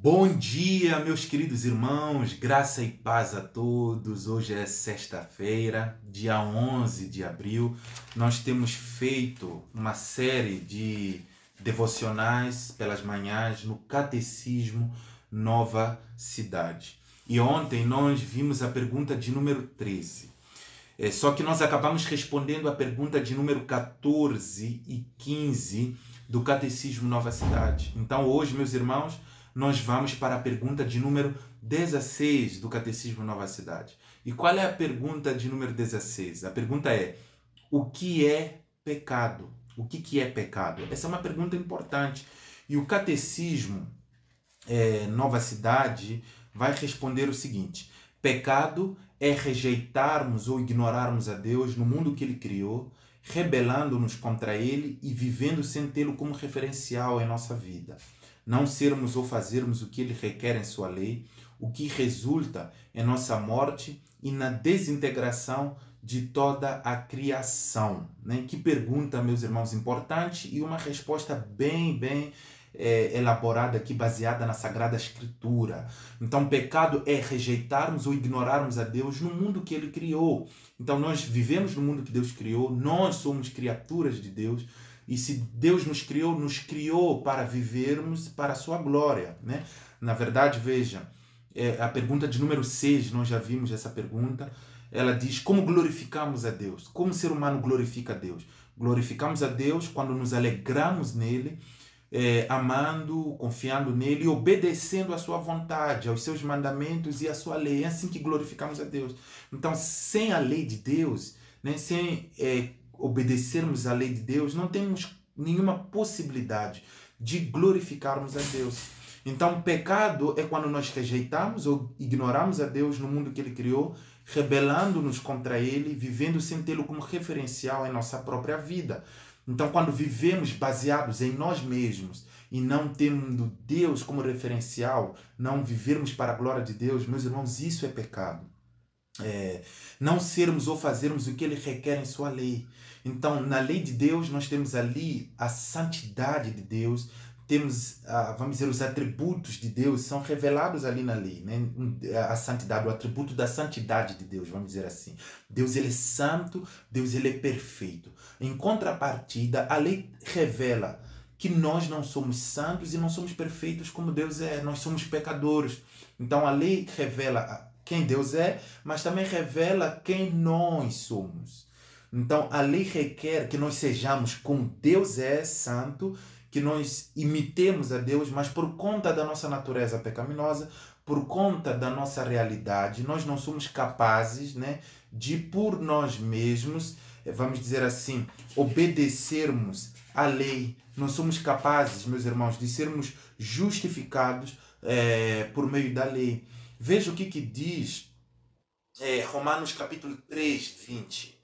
Bom dia, meus queridos irmãos, graça e paz a todos. Hoje é sexta-feira, dia 11 de abril. Nós temos feito uma série de devocionais pelas manhãs no Catecismo Nova Cidade. E ontem nós vimos a pergunta de número 13. Só que nós acabamos respondendo a pergunta de número 14 e 15 do Catecismo Nova Cidade. Então hoje, meus irmãos, nós vamos para a pergunta de número 16 do Catecismo Nova Cidade. E qual é a pergunta de número 16? A pergunta é: o que é pecado? O que é pecado? Essa é uma pergunta importante. E o Catecismo Nova Cidade vai responder o seguinte: pecado é rejeitarmos ou ignorarmos a Deus no mundo que Ele criou, rebelando-nos contra Ele e vivendo sem tê-lo como referencial em nossa vida. Não sermos ou fazermos o que Ele requer em sua lei, o que resulta em nossa morte e na desintegração de toda a criação. Né? Que pergunta, meus irmãos, importante e uma resposta bem elaborada aqui, baseada na Sagrada Escritura. Então, pecado é rejeitarmos ou ignorarmos a Deus no mundo que Ele criou. Então, nós vivemos no mundo que Deus criou, nós somos criaturas de Deus, e se Deus nos criou para vivermos para a sua glória. Né? Na verdade, veja, a pergunta de número 6, nós já vimos essa pergunta, ela diz: como glorificamos a Deus? Como o ser humano glorifica a Deus? Glorificamos a Deus quando nos alegramos nele, amando, confiando nele e obedecendo à sua vontade, aos seus mandamentos e à sua lei. É assim que glorificamos a Deus. Então, sem a lei de Deus, né, sem obedecermos à lei de Deus, não temos nenhuma possibilidade de glorificarmos a Deus. Então, pecado é quando nós rejeitamos ou ignoramos a Deus no mundo que Ele criou, rebelando-nos contra Ele, vivendo sem tê-lo como referencial em nossa própria vida. Então, quando vivemos baseados em nós mesmos e não tendo Deus como referencial, não vivermos para a glória de Deus, meus irmãos, isso é pecado. Não sermos ou fazermos o que Ele requer em sua lei. Então, na lei de Deus, nós temos ali a santidade de Deus, temos, vamos dizer, os atributos de Deus são revelados ali na lei, né? A santidade, o atributo da santidade de Deus, vamos dizer assim. Deus, Ele é santo, Deus, Ele é perfeito. Em contrapartida, a lei revela que nós não somos santos e não somos perfeitos como Deus é, nós somos pecadores. Então, a lei revela quem Deus é, mas também revela quem nós somos. Então, a lei requer que nós sejamos como Deus é, santo, que nós imitemos a Deus, mas por conta da nossa natureza pecaminosa, por conta da nossa realidade, nós não somos capazes, né, de, por nós mesmos, vamos dizer assim, obedecermos à lei. Não somos capazes, meus irmãos, de sermos justificados por meio da lei. Veja o que diz Romanos capítulo 3, 20.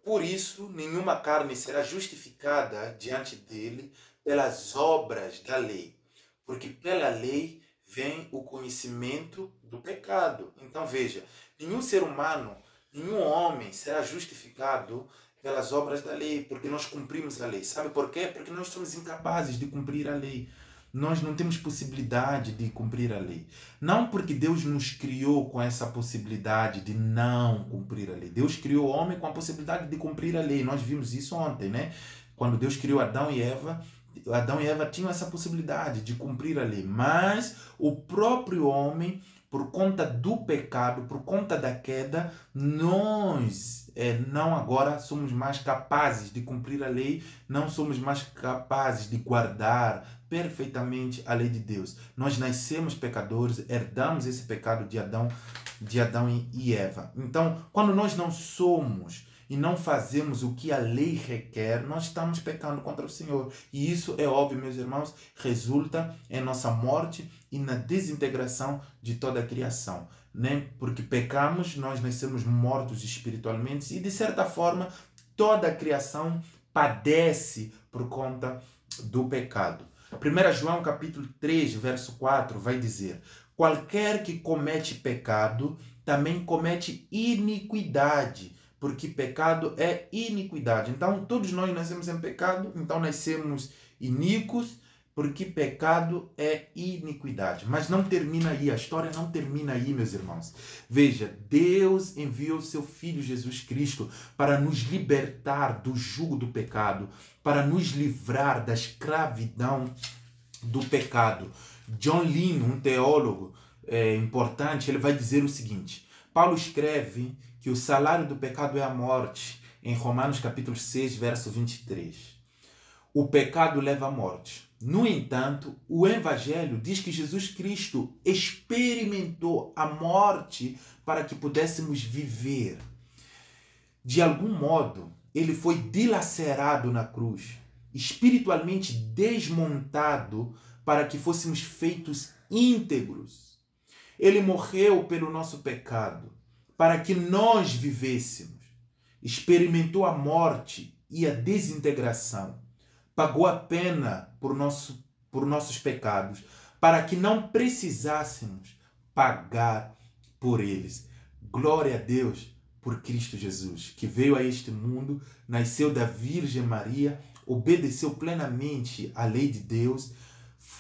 Por isso, nenhuma carne será justificada diante dele pelas obras da lei, porque pela lei vem o conhecimento do pecado. Então veja, nenhum ser humano, nenhum homem será justificado pelas obras da lei, porque nós cumprimos a lei. Sabe por quê? Porque nós somos incapazes de cumprir a lei. Nós não temos possibilidade de cumprir a lei. Não porque Deus nos criou com essa possibilidade de não cumprir a lei. Deus criou o homem com a possibilidade de cumprir a lei. Nós vimos isso ontem, né? Quando Deus criou Adão e Eva tinham essa possibilidade de cumprir a lei. Mas o próprio homem, por conta do pecado, por conta da queda, nós não agora somos mais capazes de cumprir a lei, não somos mais capazes de guardar perfeitamente a lei de Deus. Nós nascemos pecadores, herdamos esse pecado de Adão e Eva. Então, quando nós não somos e não fazemos o que a lei requer, nós estamos pecando contra o Senhor. E isso, é óbvio, meus irmãos, resulta em nossa morte e na desintegração de toda a criação. Né? Porque pecamos, nós nascemos mortos espiritualmente e, de certa forma, toda a criação padece por conta do pecado. 1 João capítulo 3, verso 4 vai dizer: qualquer que comete pecado também comete iniquidade, porque pecado é iniquidade. Então, todos nós nascemos em pecado, então nascemos iníquos, Porque pecado é iniquidade. Mas não termina aí, a história não termina aí, meus irmãos. Veja, Deus enviou seu Filho Jesus Cristo para nos libertar do jugo do pecado, para nos livrar da escravidão do pecado. John Lynn, um teólogo importante, ele vai dizer o seguinte: Paulo escreve que o salário do pecado é a morte, em Romanos capítulo 6, verso 23. O pecado leva à morte. No entanto, o Evangelho diz que Jesus Cristo experimentou a morte para que pudéssemos viver. De algum modo, ele foi dilacerado na cruz, espiritualmente desmontado para que fôssemos feitos íntegros. Ele morreu pelo nosso pecado, para que nós vivêssemos. Experimentou a morte e a desintegração. Pagou a pena por nossos pecados, para que não precisássemos pagar por eles. Glória a Deus por Cristo Jesus, que veio a este mundo, nasceu da Virgem Maria, obedeceu plenamente à lei de Deus,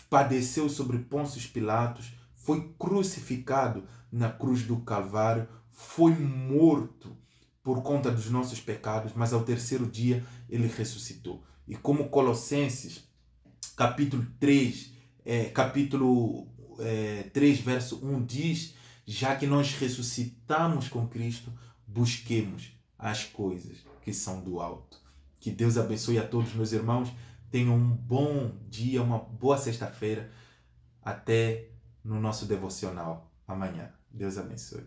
padeceu sobre Pôncio Pilatos, foi crucificado na cruz do Calvário, foi morto por conta dos nossos pecados, mas ao terceiro dia ele ressuscitou. E como Colossenses, capítulo 3, verso 1 diz, já que nós ressuscitamos com Cristo, busquemos as coisas que são do alto. Que Deus abençoe a todos, meus irmãos. Tenham um bom dia, uma boa sexta-feira. Até no nosso devocional amanhã. Deus abençoe.